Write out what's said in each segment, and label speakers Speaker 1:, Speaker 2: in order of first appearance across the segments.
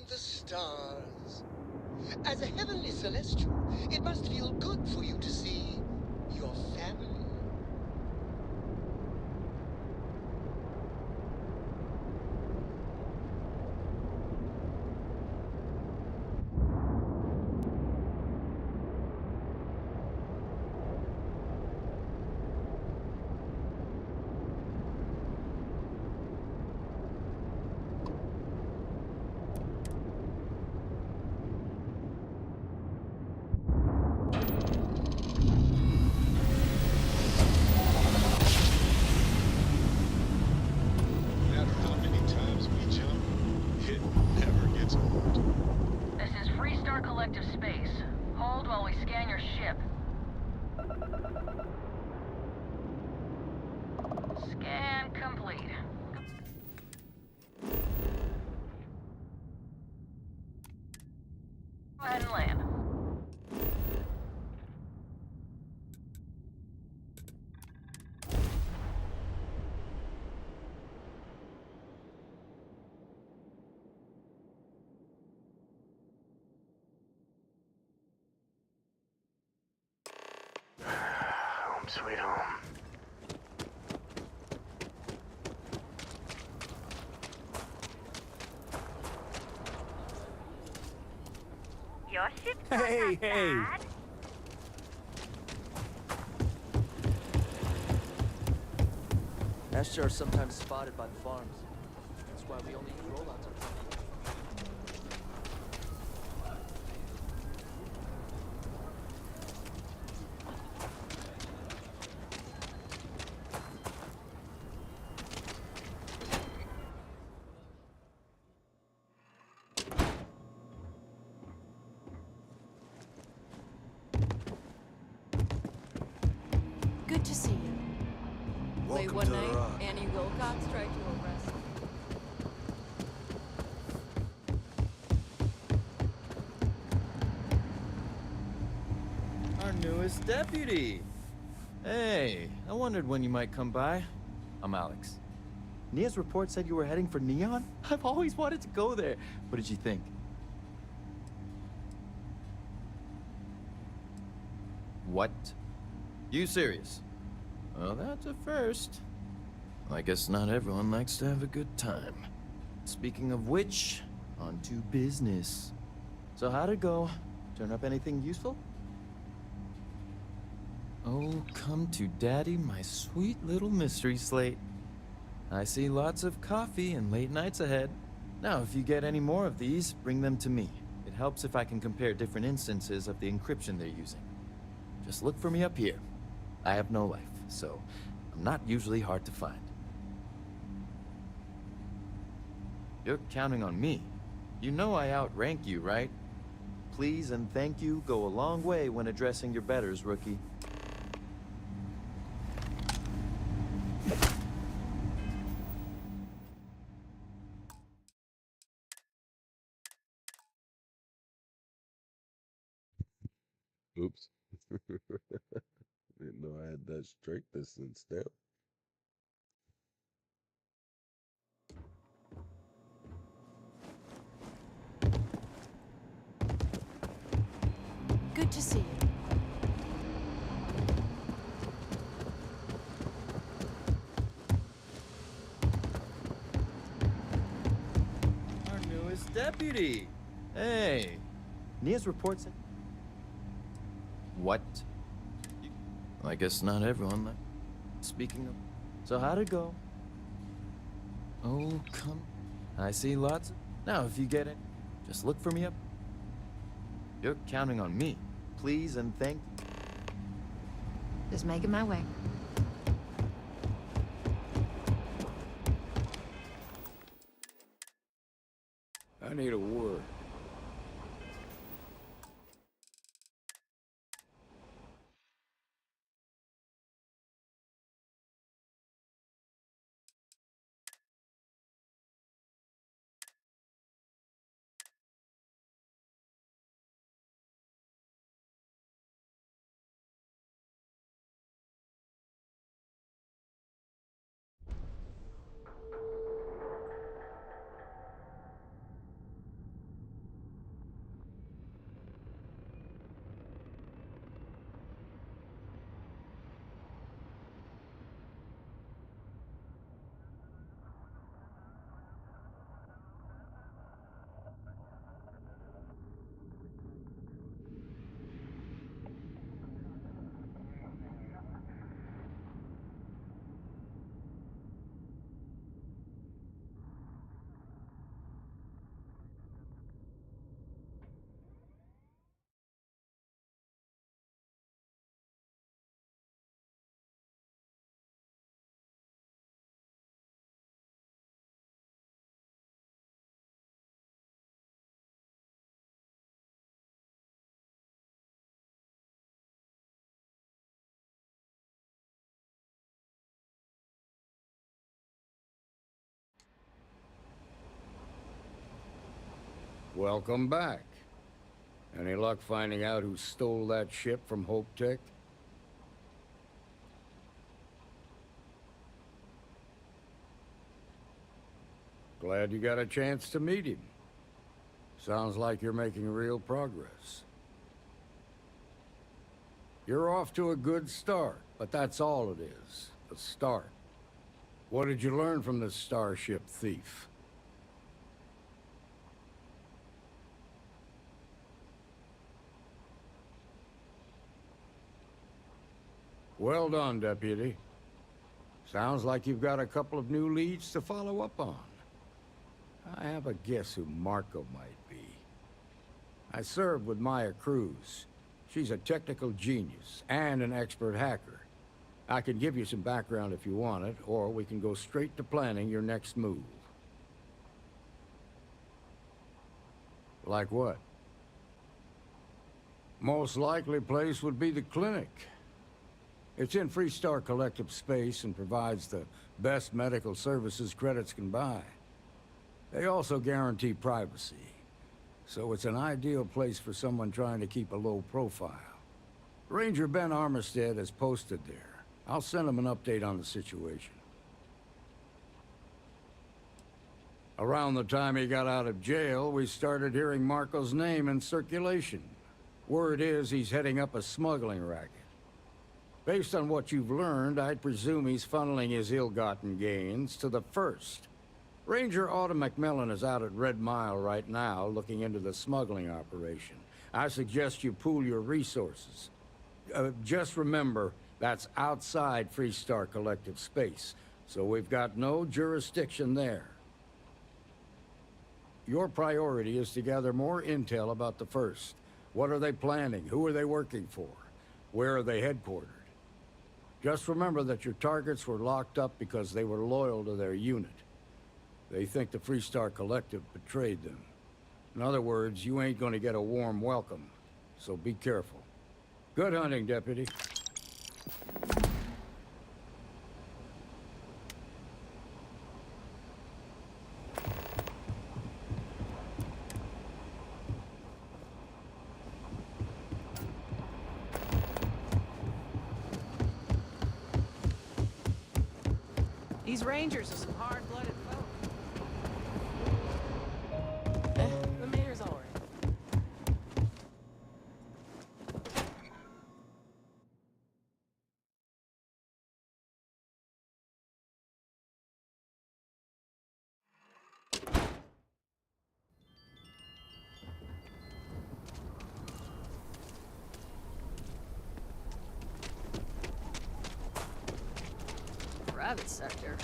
Speaker 1: the stars. As a heavenly celestial, it must feel good for you to see your family.
Speaker 2: No matter how many times we jump, it never gets old.
Speaker 3: This is Freestar Collective Space. Hold while we scan your ship. Scan complete. Go ahead and land.
Speaker 4: Home sweet home.
Speaker 5: Your ship's
Speaker 6: Hey,
Speaker 5: not
Speaker 6: hey.
Speaker 5: bad.
Speaker 6: Asher are sometimes spotted by the farms. That's why we only use rollouts on TV.
Speaker 7: Good to see you.
Speaker 8: Welcome
Speaker 7: Late one
Speaker 8: to the
Speaker 7: night,
Speaker 8: Rock.
Speaker 7: Annie Wilcox tried to arrest me.
Speaker 9: Our newest deputy. Hey, I wondered when you might come by. I'm Alex. Nia's report said you were heading for Neon? I've always wanted to go there. What did you think? What? You serious? Well, that's a first. I guess not everyone likes to have a good time. Speaking of which, on to business. So how'd it go? Turn up anything useful? Oh, come to daddy, my sweet little mystery slate. I see lots of coffee and late nights ahead. Now, if you get any more of these, bring them to me. It helps if I can compare different instances of the encryption they're using. Just look for me up here. I have no life, so I'm not usually hard to find. You're counting on me. You know I outrank you, right? Please and thank you go a long way when addressing your betters, rookie.
Speaker 2: Oops. Didn't know I had that straight distance down.
Speaker 7: Good to see you.
Speaker 9: Our newest deputy. Hey, Nia's report said... What? I guess not everyone like... Speaking of... So how'd it go? Oh, come... I see lots of... Now, if you get it, just look for me up... You're counting on me. Please and thank you.
Speaker 7: Just making my way.
Speaker 8: I need a word. Welcome back. Any luck finding out who stole that ship from Hope Tech? Glad you got a chance to meet him. Sounds like you're making real progress. You're off to a good start, but that's all it is, a start. What did you learn from this starship thief? Well done, Deputy. Sounds like you've got a couple of new leads to follow up on. I have a guess who Marco might be. I served with Maya Cruz. She's a technical genius and an expert hacker. I can give you some background if you want it, or we can go straight to planning your next move. Like what? Most likely place would be the clinic. It's in Freestar Collective space and provides the best medical services credits can buy. They also guarantee privacy, so it's an ideal place for someone trying to keep a low profile. Ranger Ben Armistead is posted there. I'll send him an update on the situation. Around the time he got out of jail, we started hearing Marco's name in circulation. Word is he's heading up a smuggling racket. Based on what you've learned, I'd presume he's funneling his ill-gotten gains to the First. Ranger Autumn McMillan is out at Red Mile right now, looking into the smuggling operation. I suggest you pool your resources. Just remember, that's outside Freestar Collective space, so we've got no jurisdiction there. Your priority is to gather more intel about the First. What are they planning? Who are they working for? Where are they headquartered? Just remember that your targets were locked up because they were loyal to their unit. They think the Freestar Collective betrayed them. In other words, you ain't gonna get a warm welcome, so be careful. Good hunting, Deputy.
Speaker 10: These Rangers are some hard-blooded folk. The mayor's all right. Private sector.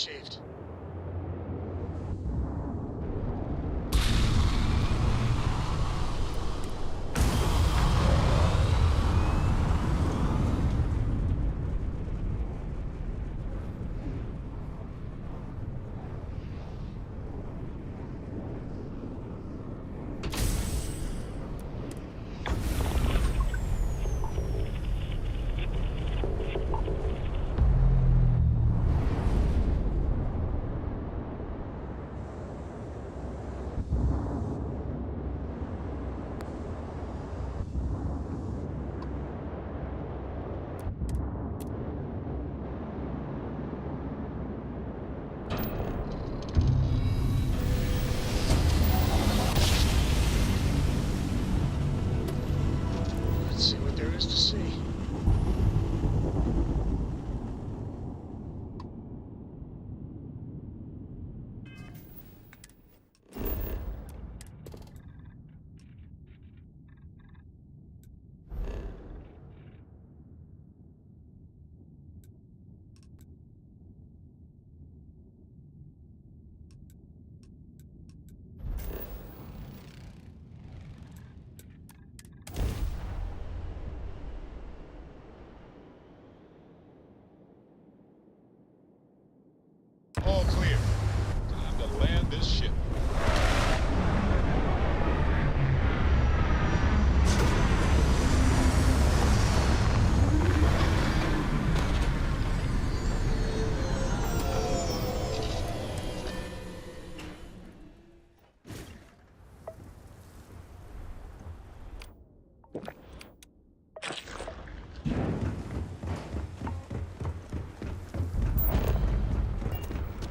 Speaker 1: achieved. Let's see what there is to see.
Speaker 2: All clear. Time to land this ship.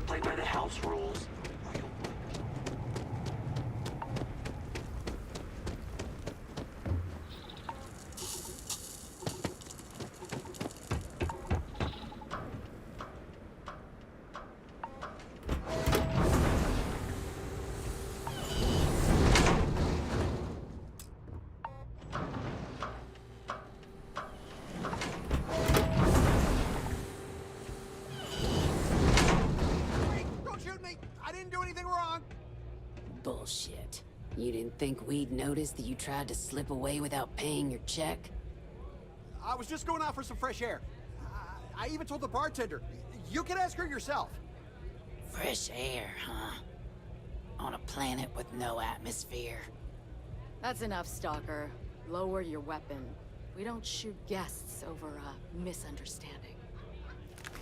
Speaker 4: Play by the house rules.
Speaker 11: Don't shoot me! I didn't do anything wrong!
Speaker 12: Bullshit. You didn't think we'd notice that you tried to slip away without paying your check?
Speaker 11: I was just going out for some fresh air. I even told the bartender. You can ask her yourself.
Speaker 12: Fresh air, huh? On a planet with no atmosphere.
Speaker 7: That's enough, Stalker. Lower your weapon. We don't shoot guests over a misunderstanding.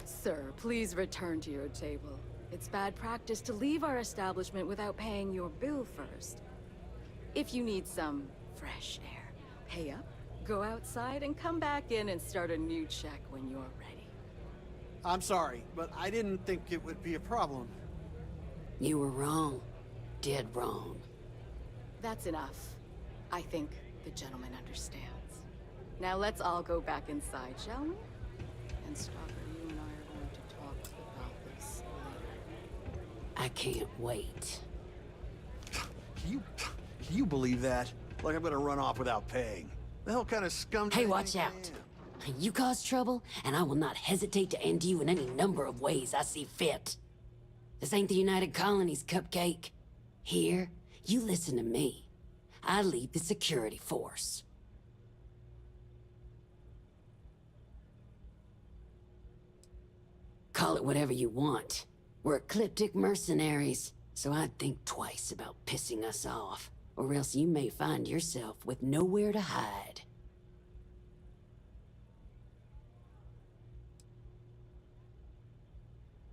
Speaker 7: Sir, please return to your table. It's bad practice to leave our establishment without paying your bill first. If you need some fresh air, pay up, go outside, and come back in and start a new check when you're ready.
Speaker 11: I'm sorry, but I didn't think it would be a problem.
Speaker 12: You were wrong. Dead wrong.
Speaker 7: That's enough. I think the gentleman understands. Now let's all go back inside, shall we? And Stalker, you and I are going to talk about this later.
Speaker 12: I can't wait.
Speaker 11: Can you believe that? Like I'm gonna run off without paying. The hell kind of scum...
Speaker 12: Hey, watch out. You cause trouble, and I will not hesitate to end you in any number of ways I see fit. This ain't the United Colonies, Cupcake. Here, you listen to me. I lead the security force. Call it whatever you want. We're ecliptic mercenaries, so I'd think twice about pissing us off, or else you may find yourself with nowhere to hide.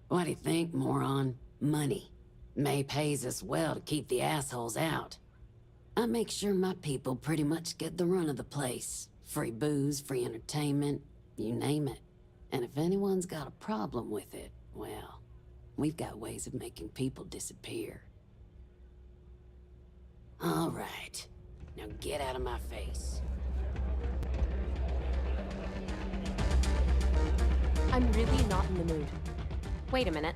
Speaker 12: What do you think, moron? Money. May pays us well to keep the assholes out. I make sure my people pretty much get the run of the place. Free booze, free entertainment, you name it. And if anyone's got a problem with it, well, we've got ways of making people disappear. All right. Now get out of my face.
Speaker 13: I'm really not in the mood. Wait a minute.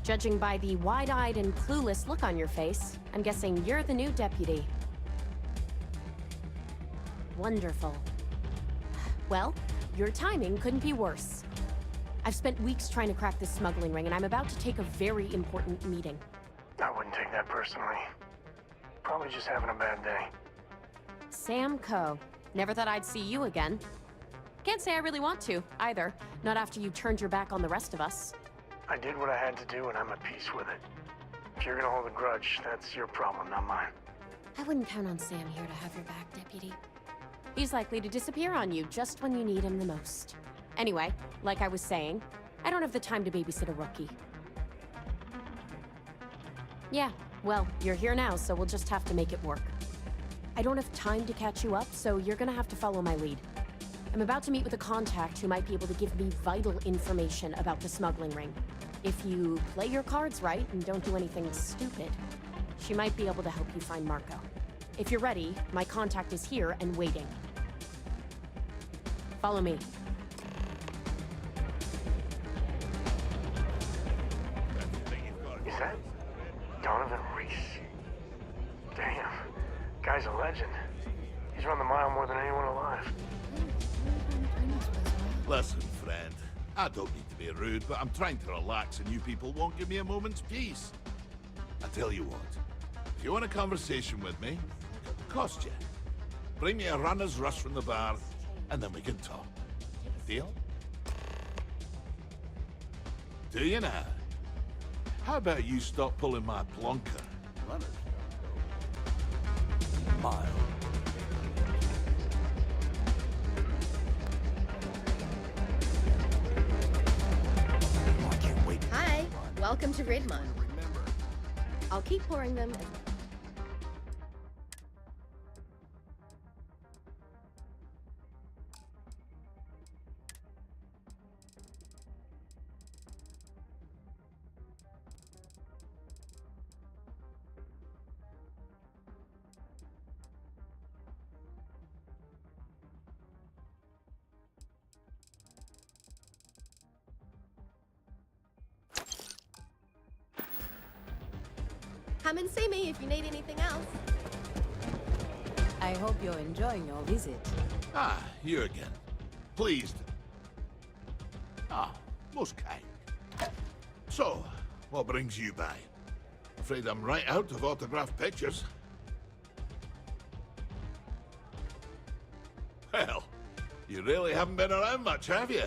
Speaker 13: Judging by the wide-eyed and clueless look on your face, I'm guessing you're the new deputy. Wonderful. Well, your timing couldn't be worse. I've spent weeks trying to crack this smuggling ring, and I'm about to take a very important meeting.
Speaker 14: I wouldn't take that personally. Probably just having a bad day.
Speaker 13: Sam Coe. Never thought I'd see you again. Can't say I really want to, either. Not after you turned your back on the rest of us.
Speaker 14: I did what I had to do, and I'm at peace with it. If you're gonna hold a grudge, that's your problem, not mine.
Speaker 13: I wouldn't count on Sam here to have your back, Deputy. He's likely to disappear on you just when you need him the most. Anyway, like I was saying, I don't have the time to babysit a rookie. Yeah, well, you're here now, so we'll just have to make it work. I don't have time to catch you up, so you're gonna have to follow my lead. I'm about to meet with a contact who might be able to give me vital information about the smuggling ring. If you play your cards right and don't do anything stupid, she might be able to help you find Marco. If you're ready, my contact is here and waiting. Follow me.
Speaker 14: Is that Donovan Reese? Damn, guy's a legend. He's run the mile more than anyone alive.
Speaker 15: Listen, friend, I don't need to be rude, but I'm trying to relax and you people won't give me a moment's peace. I tell you what, if you want a conversation with me, it'll cost you. Bring me a runner's rush from the bar, and then we can talk. Deal? Do you now? How about you stop pulling my plonker? Runners. Mile.
Speaker 16: Hi, welcome to Ridmont. I'll keep pouring them. Come and see me if you need anything else.
Speaker 10: I hope you're enjoying your visit.
Speaker 15: Ah, you again. Pleased. Ah, most kind. So, what brings you by? Afraid I'm right out of autographed pictures. Well, you really haven't been around much, have you?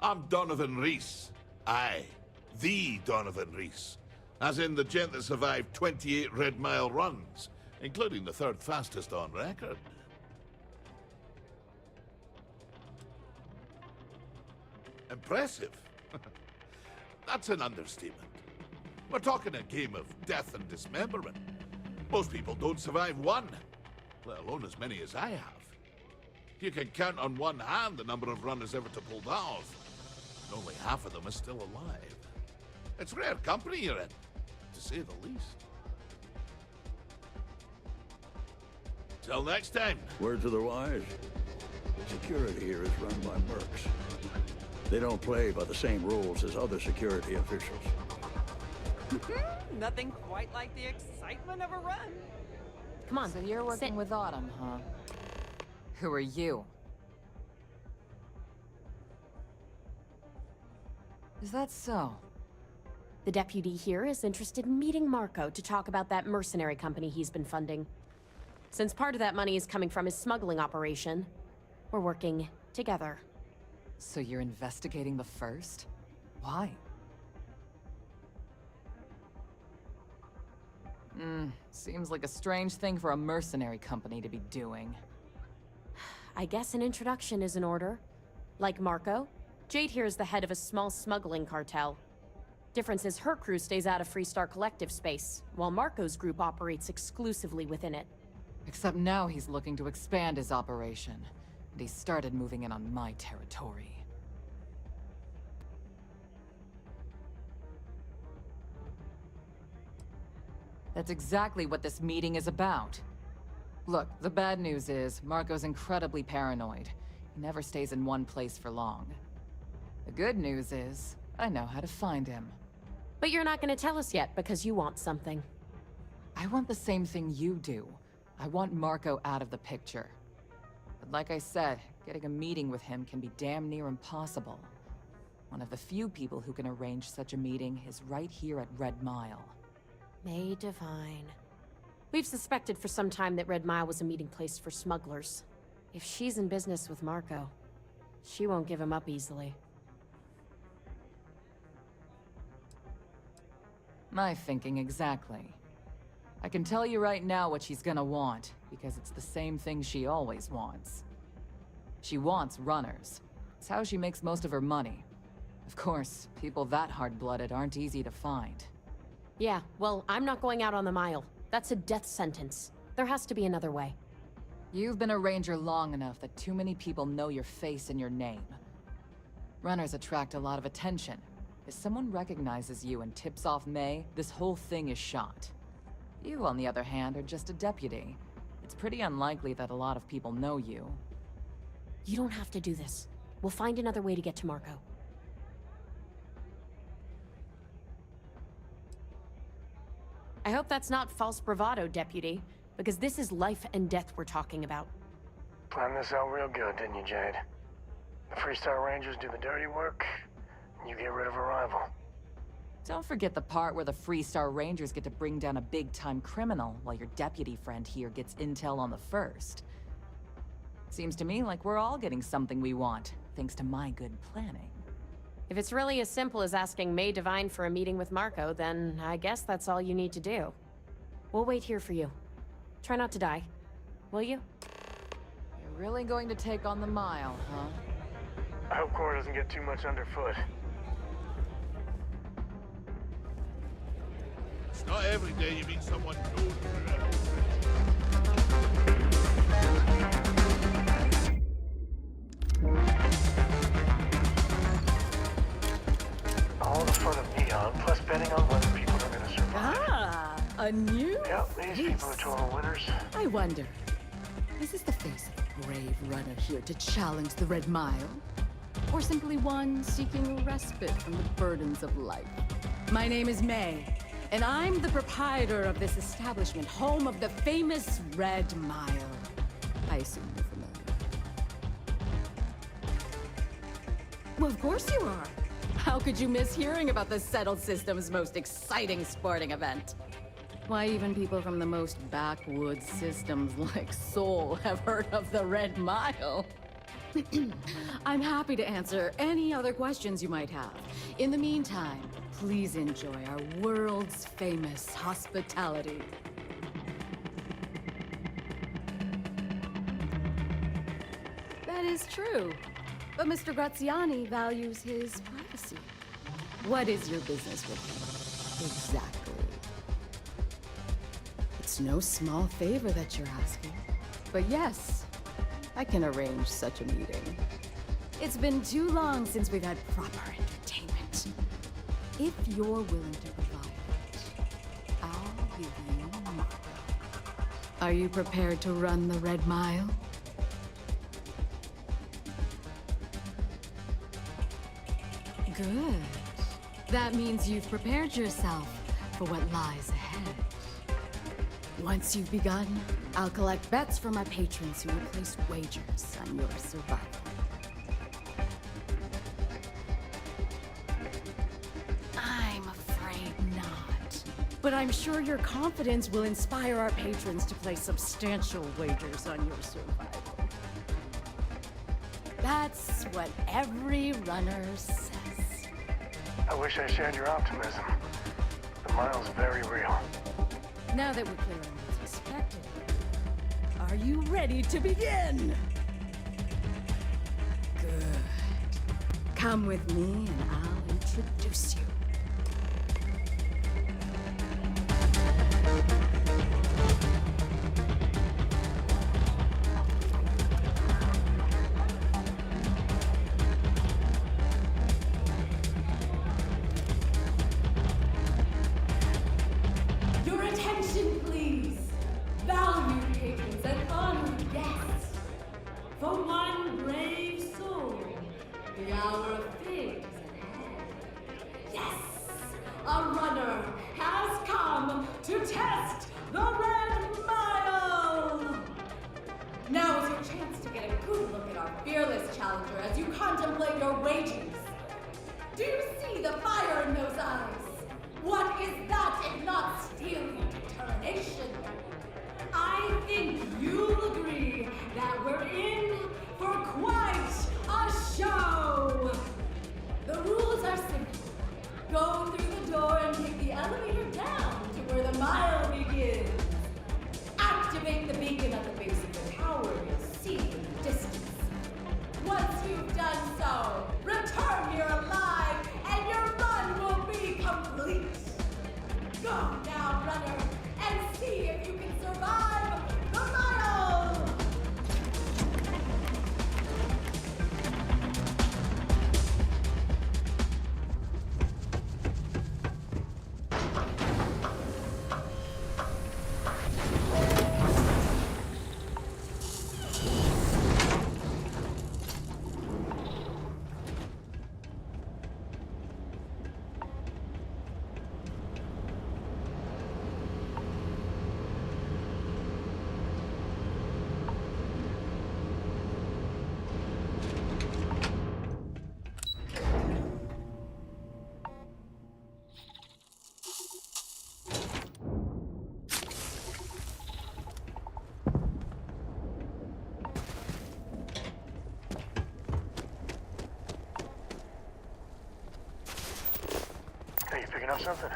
Speaker 15: I'm Donovan Reese. Aye, the Donovan Reese. As in the gent that survived 28 Red Mile runs, including the third fastest on record. Impressive. That's an understatement. We're talking a game of death and dismemberment. Most people don't survive one, let alone as many as I have. You can count on one hand the number of runners ever to pull that off, and only half of them are still alive. It's rare company you're in, to say the least. Till next time.
Speaker 8: Word to the wise. Security here is run by mercs. They don't play by the same rules as other security officials.
Speaker 10: Nothing quite like the excitement of a run.
Speaker 13: Come on,
Speaker 10: So you're working with Autumn, huh? Who are you? Is that so?
Speaker 13: The deputy here is interested in meeting Marco to talk about that mercenary company he's been funding. Since part of that money is coming from his smuggling operation, we're working together.
Speaker 10: So you're investigating the first? Why? Seems like a strange thing for a mercenary company to be doing.
Speaker 13: I guess an introduction is in order. Like Marco, Jade here is the head of a small smuggling cartel. Difference is her crew stays out of Freestar Collective space, while Marco's group operates exclusively within it.
Speaker 10: Except now he's looking to expand his operation, and he started moving in on my territory. That's exactly what this meeting is about. Look, the bad news is, Marco's incredibly paranoid. He never stays in one place for long. The good news is, I know how to find him.
Speaker 13: But you're not gonna tell us yet because you want something.
Speaker 10: I want the same thing you do. I want Marco out of the picture. But like I said, getting a meeting with him can be damn near impossible. One of the few people who can arrange such a meeting is right here at Red Mile.
Speaker 13: May Divine. We've suspected for some time that Red Mile was a meeting place for smugglers. If she's in business with Marco, she won't give him up easily.
Speaker 10: My thinking exactly. I can tell you right now what she's gonna want, because it's the same thing she always wants. She wants runners. It's how she makes most of her money. Of course, people that hard-blooded aren't easy to find.
Speaker 13: Yeah, well, I'm not going out on the mile. That's a death sentence. There has to be another way.
Speaker 10: You've been a ranger long enough that too many people know your face and your name. Runners attract a lot of attention. If someone recognizes you and tips off May, this whole thing is shot. You, on the other hand, are just a deputy. It's pretty unlikely that a lot of people know you.
Speaker 13: You don't have to do this. We'll find another way to get to Marco. I hope that's not false bravado, Deputy, because this is life and death we're talking about.
Speaker 14: Planned this out real good, didn't you, Jade? The Freestar Rangers do the dirty work, and you get rid of a rival.
Speaker 10: Don't forget the part where the Freestar Rangers get to bring down a big-time criminal, while your deputy friend here gets intel on the first. Seems to me like we're all getting something we want, thanks to my good planning.
Speaker 13: If it's really as simple as asking May Divine for a meeting with Marco, then I guess that's all you need to do. We'll wait here for you. Try not to die. Will you?
Speaker 10: You're really going to take on the mile, huh?
Speaker 14: I hope Cora doesn't get too much underfoot.
Speaker 15: It's not every day you meet someone known for it.
Speaker 14: All the fun of Neon, plus betting on whether people are going to survive.
Speaker 7: Ah, a new
Speaker 14: Yep, these
Speaker 7: face.
Speaker 14: people are total winners.
Speaker 7: I wonder, is this the face of a brave runner here to challenge the Red Mile? Or simply one seeking a respite from the burdens of life? My name is May, and I'm the proprietor of this establishment, home of the famous Red Mile. I assume you're familiar. Well, of course you are. How could you miss hearing about the Settled System's most exciting sporting event? Why, even people from the most backwoods systems like Sol have heard of the Red Mile. I'm happy to answer any other questions you might have. In the meantime, please enjoy our world's famous hospitality. That is true. But Mr. Graziani values his privacy. What is your business with him? Exactly. It's no small favor that you're asking. But yes, I can arrange such a meeting. It's been too long since we've had proper entertainment. If you're willing to provide it, I'll give you Marco. Are you prepared to run the Red Mile? Good. That means you've prepared yourself for what lies ahead. Once you've begun, I'll collect bets from my patrons who will place wagers on your survival. I'm afraid not. But I'm sure your confidence will inspire our patrons to place substantial wagers on your survival. That's what every runner says.
Speaker 14: I wish I shared your optimism. The mile's very real.
Speaker 7: Now that we're clear on what's expected, are you ready to begin? Good. Come with me and I'll introduce you. Your attention, please. Valued patrons and honored guests. For one brave soul, the hour of fate is at hand. Yes, a runner has come to test the Red Mile. Now is your chance to get a good look at our fearless challenger as you contemplate your wagers.
Speaker 17: Do you see the fire in those eyes? What is that if not steely determination? I think you'll agree that we're in for quite a show. The rules are simple. Go through the door and take the elevator down to where the mile begins. Activate the beacon at the base of the tower you'll see in the distance. Once you've done so, return here alive and your run will be complete. Go now, runner, and see if you can survive the mile!
Speaker 14: Hey, you picking up something?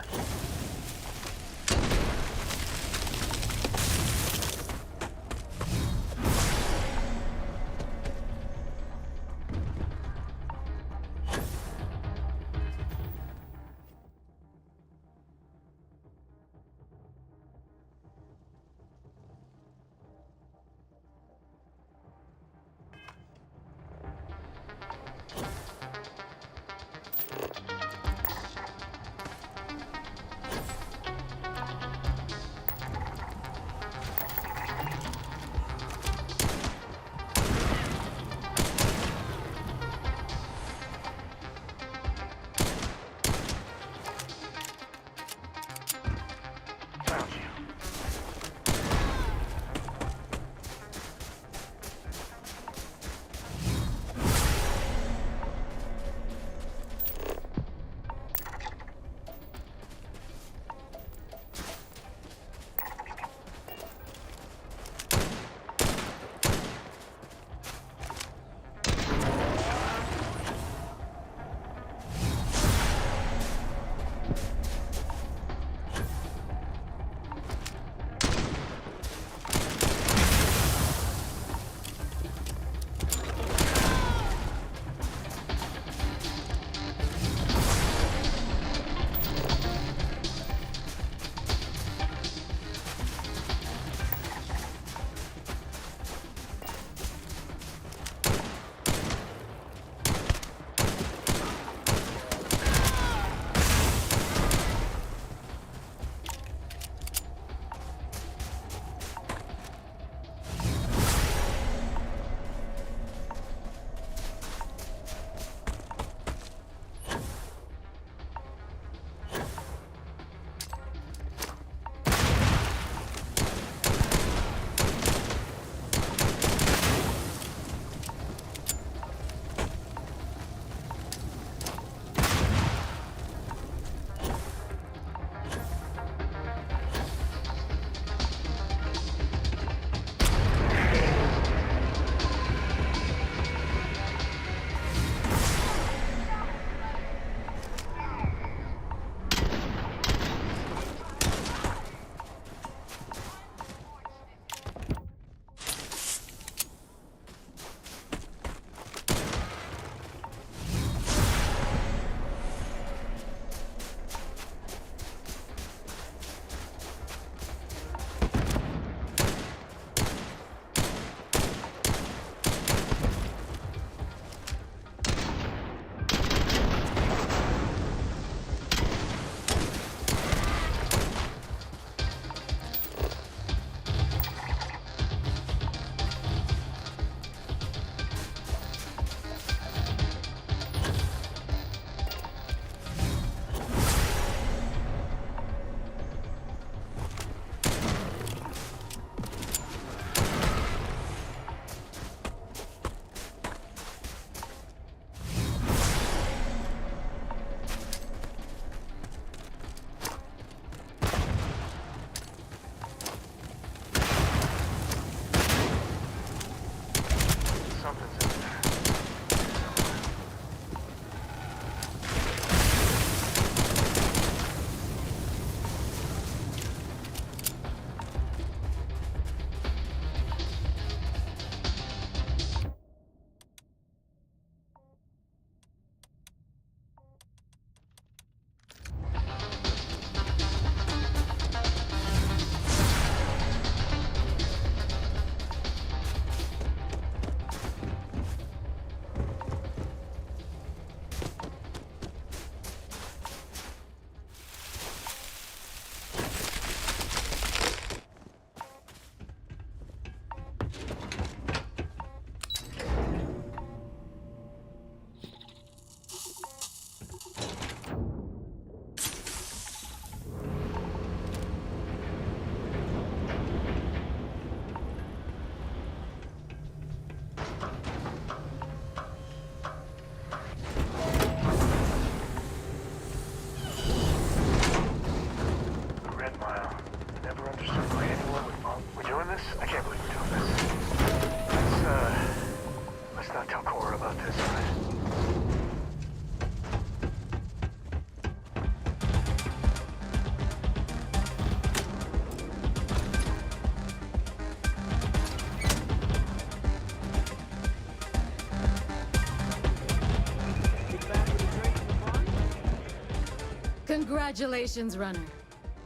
Speaker 7: Congratulations, runner.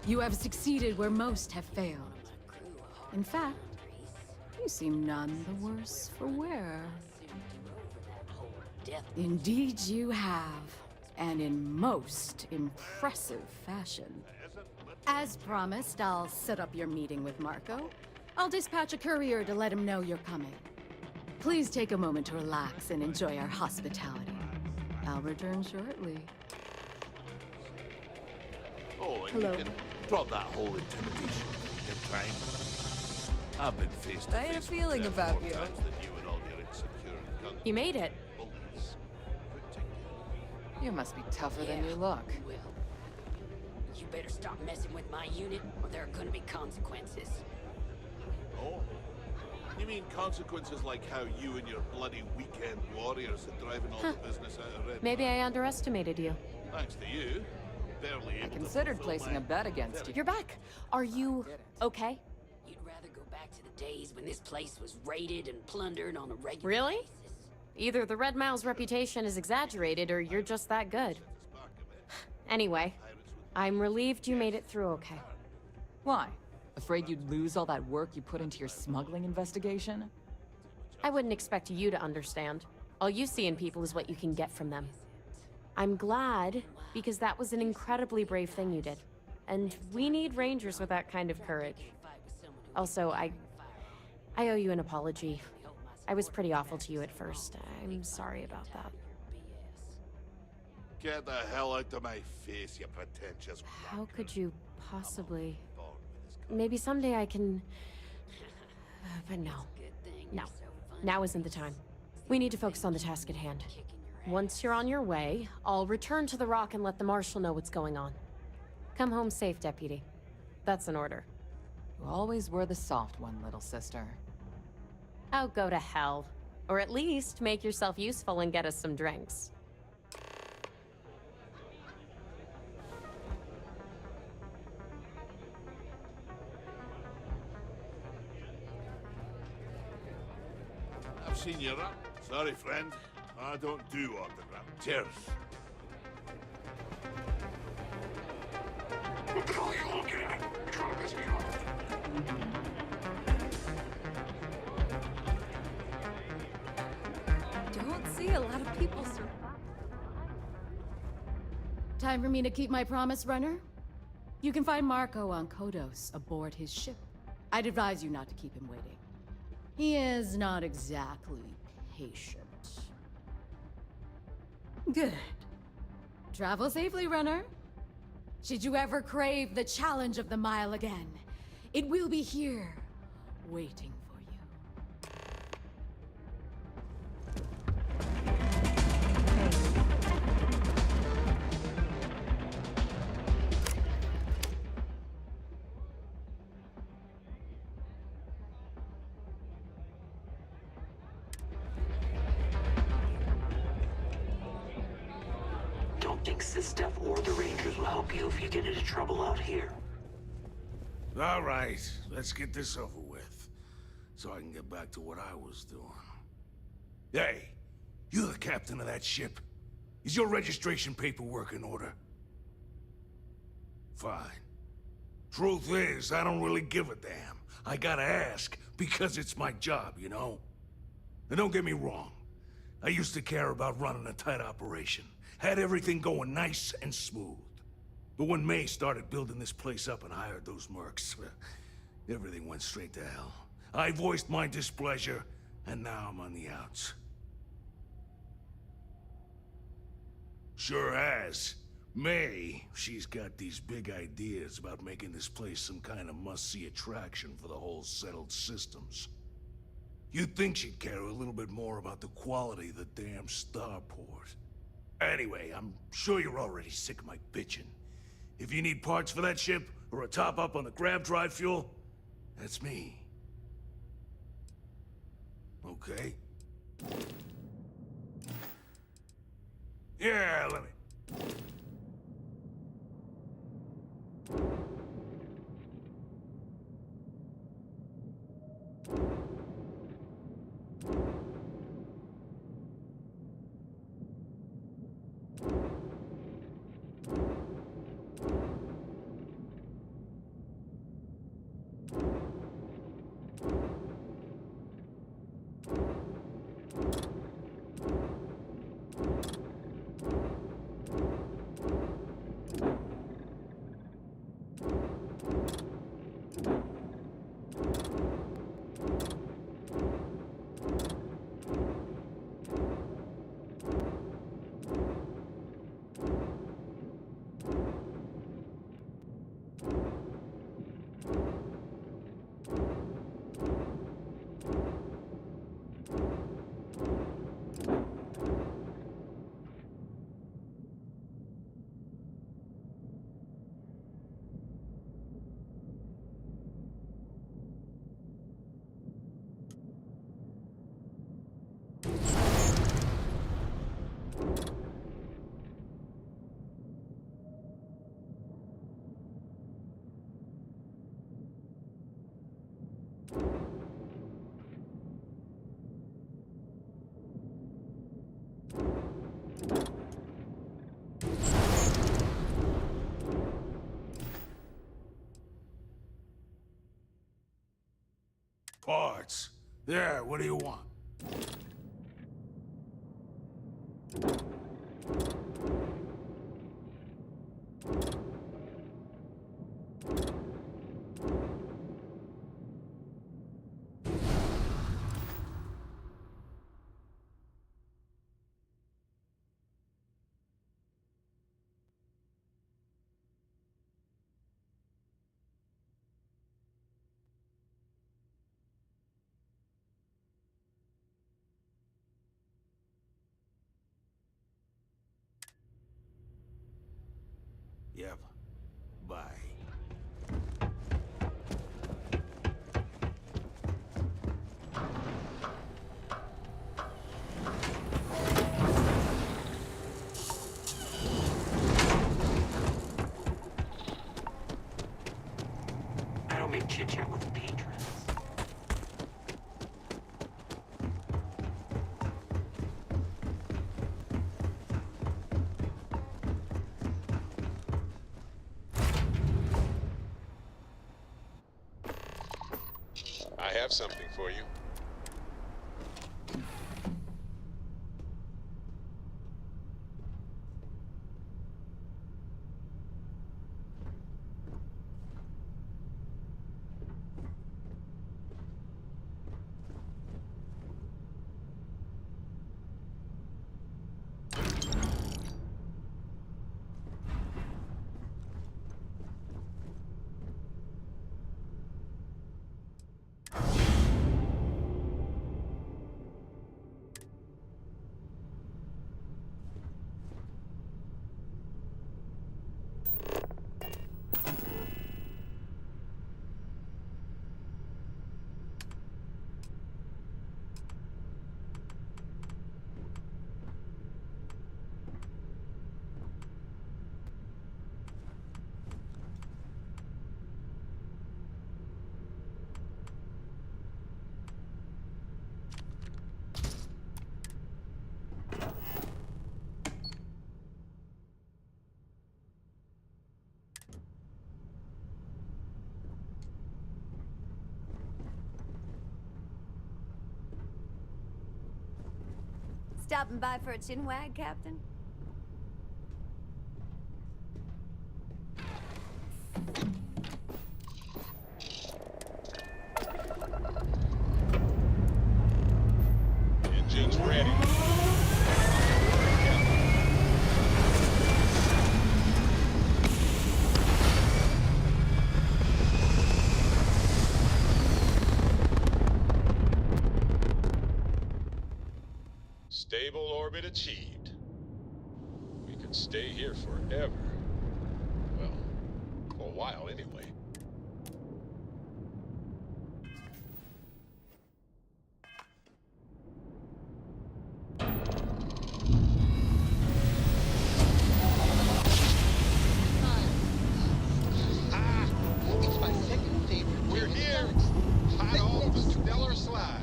Speaker 7: You have succeeded where most have failed. In fact, you seem none the worse for wear. Indeed you have, and in most impressive fashion. As promised, I'll set up your meeting with Marco. I'll dispatch a courier to let him know you're coming. Please take a moment to relax and enjoy our hospitality. I'll return shortly.
Speaker 15: Oh, and
Speaker 7: Hello.
Speaker 15: you can drop that whole intimidation thing in time. I've been face to face.
Speaker 10: I had a feeling
Speaker 15: with
Speaker 10: about
Speaker 15: more
Speaker 10: you.
Speaker 15: times than you and all your insecure and cunt
Speaker 13: You made it.
Speaker 15: bullies.
Speaker 10: You must be tougher than you look.
Speaker 12: Will. You better stop messing with my unit, or there are gonna be consequences.
Speaker 15: Oh? You mean consequences like how you and your bloody weekend warriors are driving all the business out of Red
Speaker 13: Maybe
Speaker 15: Man?
Speaker 13: I underestimated you.
Speaker 15: Thanks to you. Barely able
Speaker 10: I
Speaker 15: to
Speaker 10: considered
Speaker 15: fulfill
Speaker 10: placing
Speaker 15: my
Speaker 10: a bet against you.
Speaker 13: You're back. Are you okay?
Speaker 12: You'd rather go back to the days when this place was raided and plundered on a regular
Speaker 13: Really?
Speaker 12: basis.
Speaker 13: Either the Red Mile's reputation is exaggerated or you're just that good. Anyway, I'm relieved you made it through okay.
Speaker 10: Why? Afraid you'd lose all that work you put into your smuggling investigation?
Speaker 13: I wouldn't expect you to understand. All you see in people is what you can get from them. I'm glad, because that was an incredibly brave thing you did. And we need rangers with that kind of courage. Also, I owe you an apology. I was pretty awful to you at first. I'm sorry about that.
Speaker 15: Get the hell out of my face, you pretentious.
Speaker 13: How could you possibly... Maybe someday I can... But no. No. Now isn't the time. We need to focus on the task at hand. Once you're on your way, I'll return to the Rock and let the Marshal know what's going on. Come home safe, Deputy. That's an order.
Speaker 10: You always were the soft one, little sister.
Speaker 13: Oh, go to hell. Or at least make yourself useful and get us some drinks.
Speaker 15: I've seen you up. Sorry, friend. I don't do autograph. Cheers.
Speaker 14: What the hell are you looking at? You're trying to piss me off.
Speaker 16: Don't see a lot of people survive.
Speaker 7: Time for me to keep my promise, runner? You can find Marco on Kodos aboard his ship. I'd advise you not to keep him waiting. He is not exactly patient. Good. Travel safely, runner. Should you ever crave the challenge of the mile again, it will be here, waiting for you.
Speaker 4: Don't think Sistef or the Rangers will help you if you get into trouble out here.
Speaker 18: All right, let's get this over with, so I can get back to what I was doing. Hey, you the captain of that ship? Is your registration paperwork in order? Fine. Truth is, I don't really give a damn. I gotta ask, because it's my job, you know? And don't get me wrong, I used to care about running a tight operation. Had everything going nice and smooth. But when May started building this place up and hired those mercs, everything went straight to hell. I voiced my displeasure, and now I'm on the outs. Sure has. May, she's got these big ideas about making this place some kind of must-see attraction for the whole settled systems. You'd think she'd care a little bit more about the quality of the damn starport. Anyway, I'm sure you're already sick of my bitching. If you need parts for that ship, or a top-up on the grab drive fuel, that's me. Okay? Yeah, let me... parts. There, what do you want? Yep. Bye.
Speaker 4: I don't make chit-chat with patrons.
Speaker 2: I have something for you.
Speaker 16: Stopping by for a chinwag, Captain?
Speaker 2: Engines ready. Stable orbit achieved. We could stay here forever. Well, for a while anyway.
Speaker 1: It's my second favorite.
Speaker 2: We're
Speaker 1: thing in the
Speaker 2: here.
Speaker 1: galaxy.
Speaker 2: Hot off the stellar slide.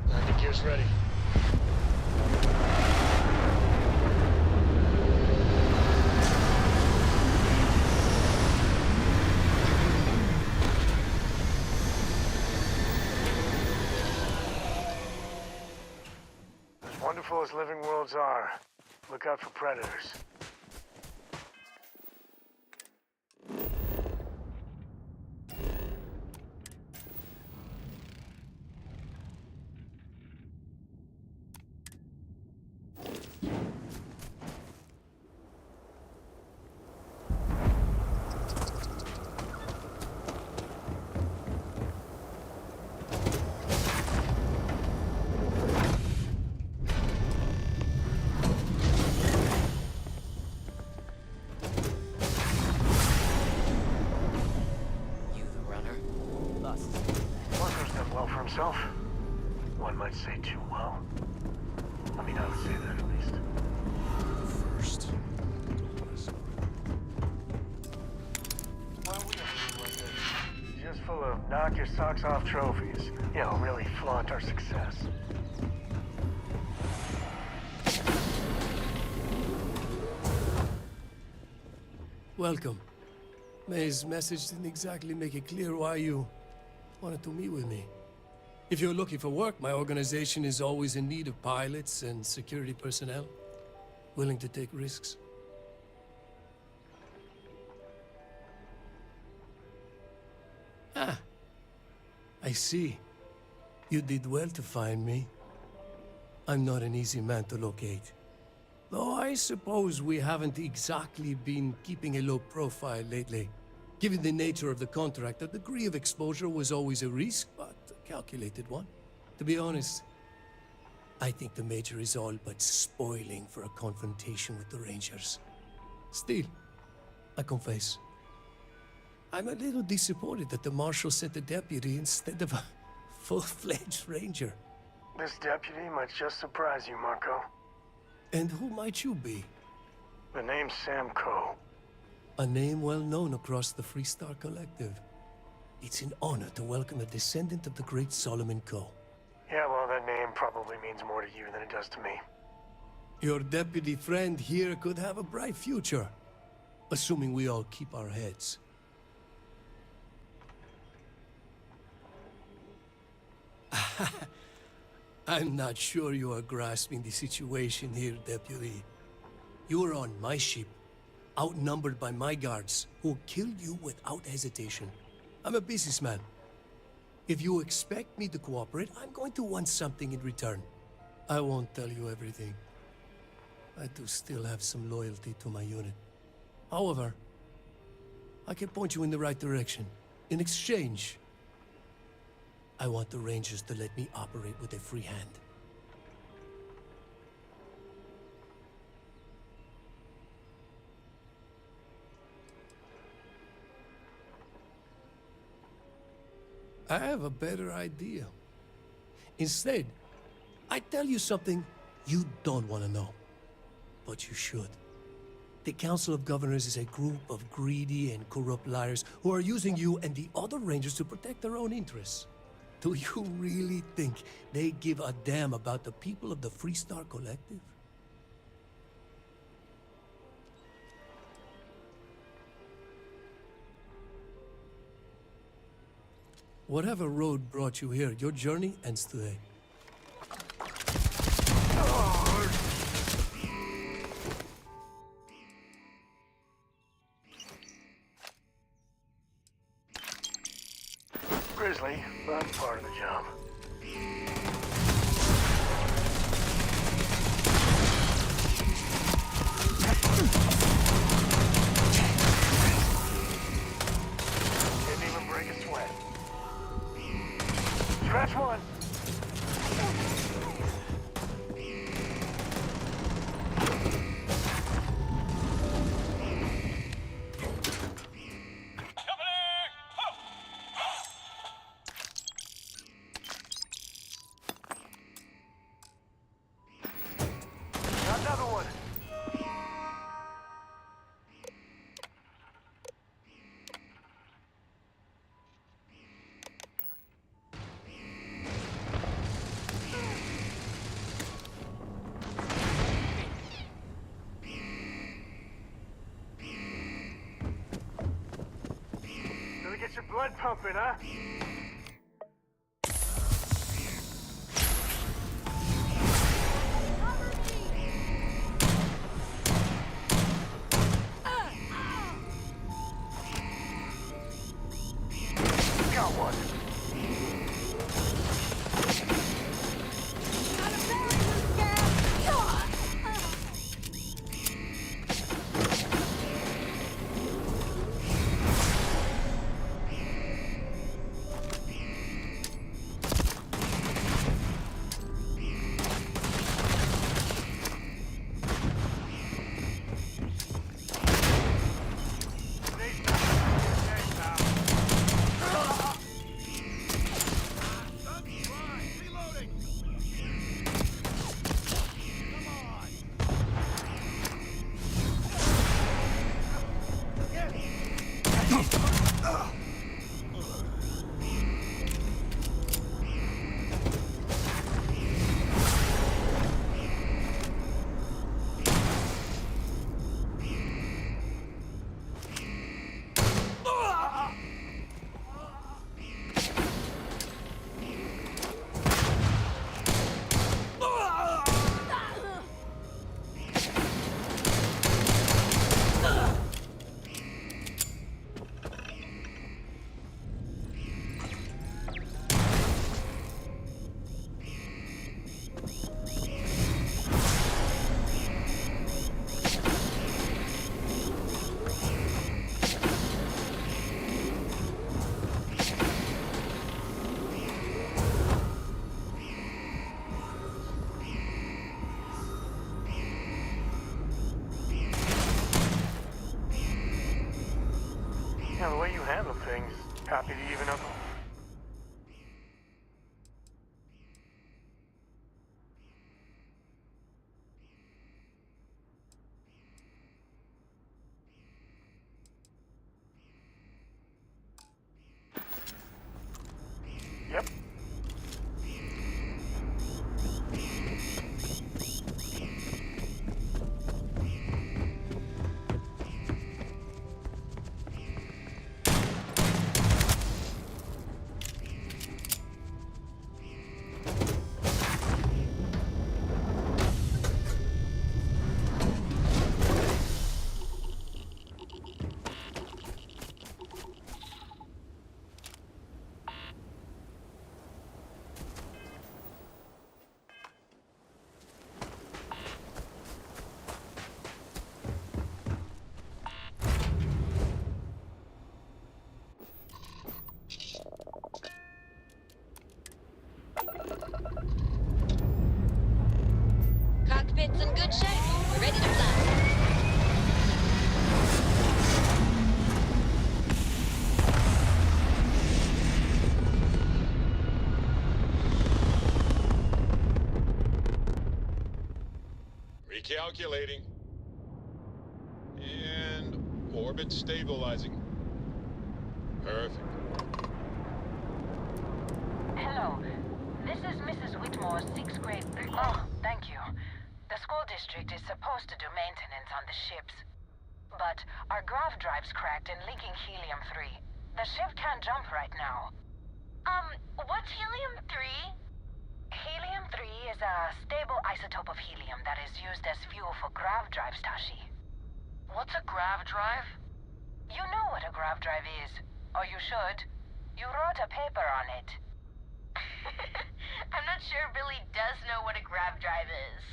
Speaker 1: Landing gear's ready.
Speaker 14: As wonderful as living worlds are, look out for predators. Himself? One might say too well. I mean, I would say that at least.
Speaker 18: First.
Speaker 14: Why are we everything like this? Just full of knock your socks off trophies. You know, really flaunt our success.
Speaker 19: Welcome. May's message didn't exactly make it clear why you wanted to meet with me. If you're looking for work, my organization is always in need of pilots and security personnel, willing to take risks. Ah, I see. You did well to find me. I'm not an easy man to locate. Though I suppose we haven't exactly been keeping a low profile lately. Given the nature of the contract, a degree of exposure was always a risk, but a calculated one. To be honest, I think the Major is all but spoiling for a confrontation with the Rangers. Still, I confess, I'm a little disappointed that the Marshal sent a deputy instead of a full-fledged Ranger.
Speaker 14: This deputy might just surprise you, Marco.
Speaker 19: And who might you be?
Speaker 14: The name's Sam Coe.
Speaker 19: A name well known across the Freestar Collective. It's an honor to welcome a descendant of the great Solomon Coe.
Speaker 14: Yeah, well, that name probably means more to you than it does to me.
Speaker 19: Your deputy friend here could have a bright future, assuming we all keep our heads. I'm not sure you are grasping the situation here, Deputy. You are on my ship, outnumbered by my guards, who killed you without hesitation. I'm a businessman. If you expect me to cooperate, I'm going to want something in return. I won't tell you everything. I do still have some loyalty to my unit. However, I can point you in the right direction. In exchange, I want the Rangers to let me operate with a free hand. I have a better idea. Instead, I tell you something you don't want to know. But you should. The Council of Governors is a group of greedy and corrupt liars who are using you and the other Rangers to protect their own interests. Do you really think they give a damn about the people of the Freestar Collective? Whatever road brought you here, your journey ends today.
Speaker 14: Grizzly, but part of the job. Didn't even break a sweat. Scratch one. Another one. Gonna get your blood pumping, huh? Got one. Yeah, the way you handle things, happy to even up. Yep.
Speaker 20: Cockpit's in good shape. We're ready to fly.
Speaker 2: Recalculating. And orbit stabilizing. Perfect.
Speaker 3: Hello. This is Mrs. Whitmore's 6th grade... Oh, thank you. The school district is supposed to do maintenance on the ships. But our grav drive's cracked and leaking helium-3. The ship can't jump right now.
Speaker 20: What's helium-3?
Speaker 3: Helium-3 is a stable isotope of helium that is used as fuel for grav drives, Tashi.
Speaker 20: What's a grav drive?
Speaker 3: You know what a grav drive is. Or you should. You wrote a paper on it.
Speaker 20: I'm not sure Billy does know what a grav drive is.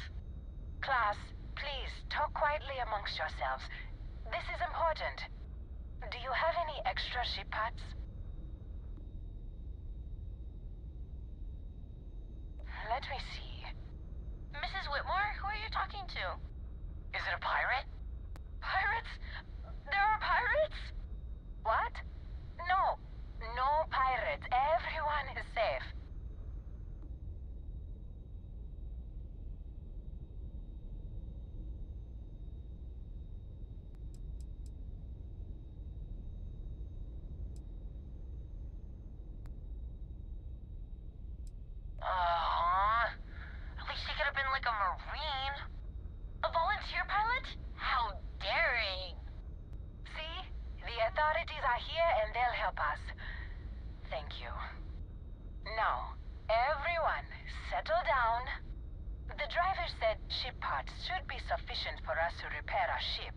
Speaker 3: Class, please, talk quietly amongst yourselves. This is important. Do you have any extra ship parts? Let me see.
Speaker 20: Mrs. Whitmore, who are you talking to?
Speaker 3: Is it a pirate?
Speaker 20: Pirates? There are pirates?
Speaker 3: What? No. No pirates. Everyone is safe.
Speaker 20: At least he could have been like a Marine. A volunteer pilot? How daring.
Speaker 3: See? The authorities are here and they'll help us. Thank you. Now, everyone, settle down. The driver said ship parts should be sufficient for us to repair our ship.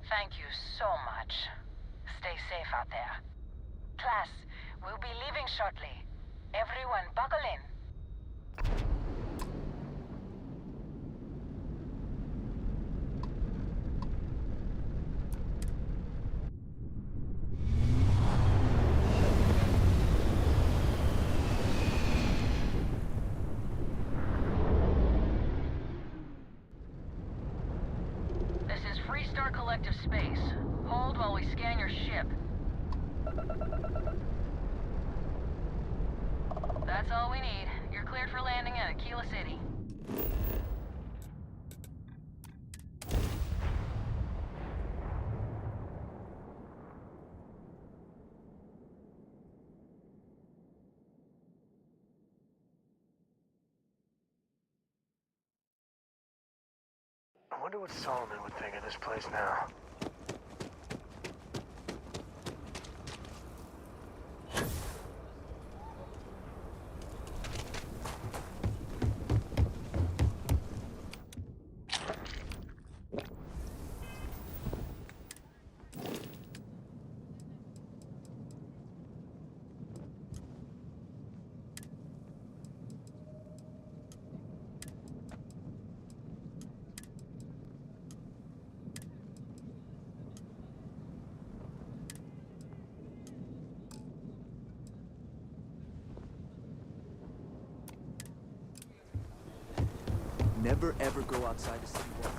Speaker 3: Thank you so much. Stay safe out there. Class, we'll be leaving shortly. Everyone buckle in. This is Freestar Collective Space. Hold while we scan your ship. That's all we need. You're cleared for landing at Aquila City.
Speaker 14: I wonder what Solomon would think of this place now.
Speaker 6: never ever go outside the city walls.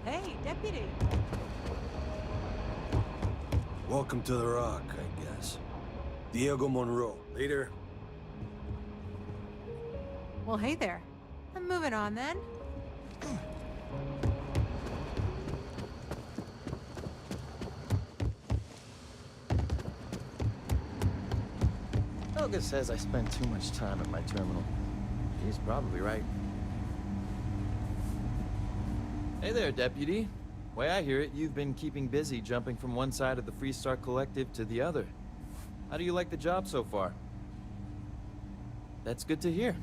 Speaker 21: Hey, deputy.
Speaker 22: Welcome to the Rock, I guess. Diego Monroe, leader.
Speaker 21: Well, hey there. I'm moving on then.
Speaker 9: Helga says I spend too much time at my terminal. He's probably right. Hey there, Deputy. Way I hear it, you've been keeping busy jumping from one side of the Freestar Collective to the other. How do you like the job so far? That's good to hear.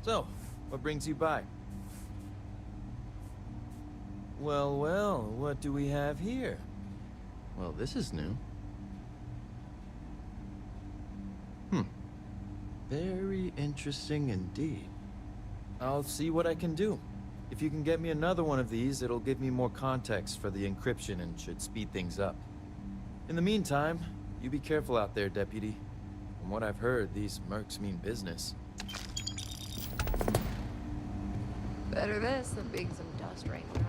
Speaker 9: So, what brings you by? Well, well, what do we have here? Well, this is new. Very interesting indeed. I'll see what I can do. If you can get me another one of these, it'll give me more context for the encryption and should speed things up. In the meantime, you be careful out there, Deputy. From what I've heard, these mercs mean business.
Speaker 23: Better this than being some dust wrangler.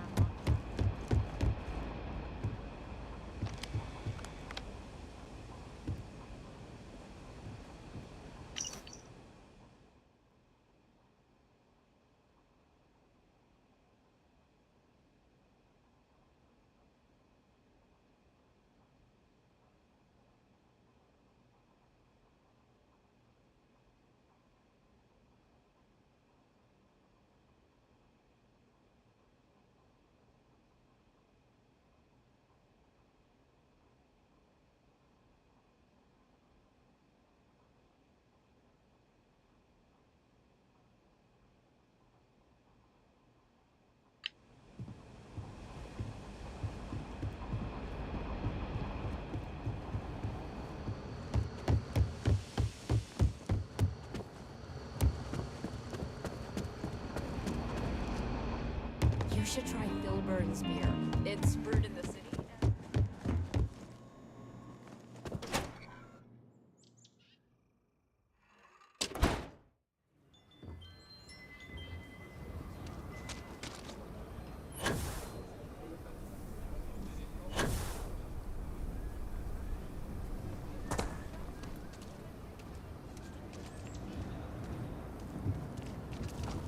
Speaker 7: You should try Phil Burns beer. It's brewed in the city.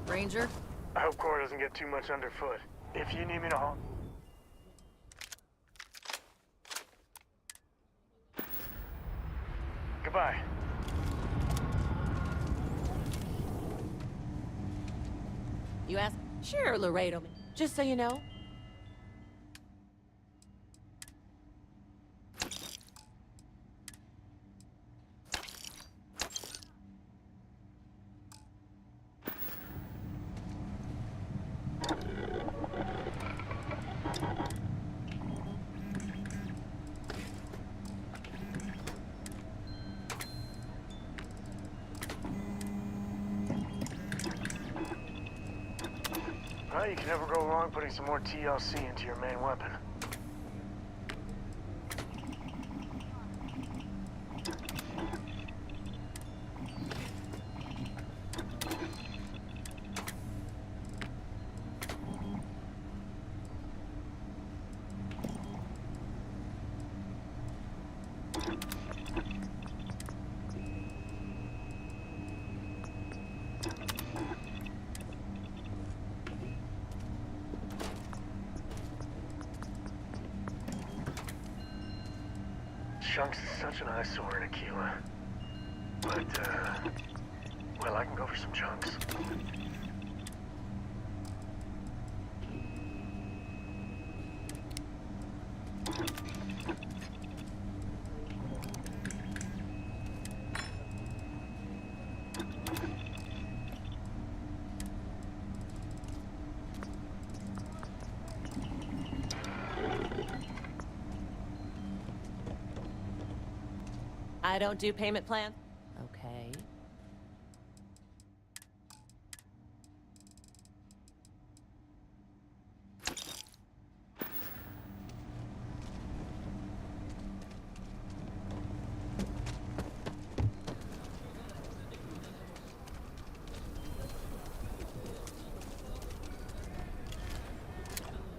Speaker 7: Ranger?
Speaker 14: I hope Cora doesn't get too much underfoot. If you need me to haul... Goodbye.
Speaker 13: You ask? Sure, Laredo. Just so you know.
Speaker 14: Well, you can never go wrong putting some more TLC into your main weapon. Chunks is such an eyesore in Aquila. But, well, I can go for some chunks.
Speaker 5: I don't do payment plans. Okay.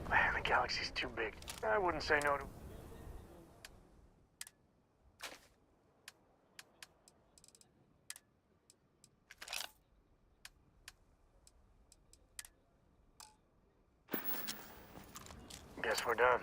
Speaker 14: Man, the galaxy's too big. I wouldn't say no to... Guess we're done.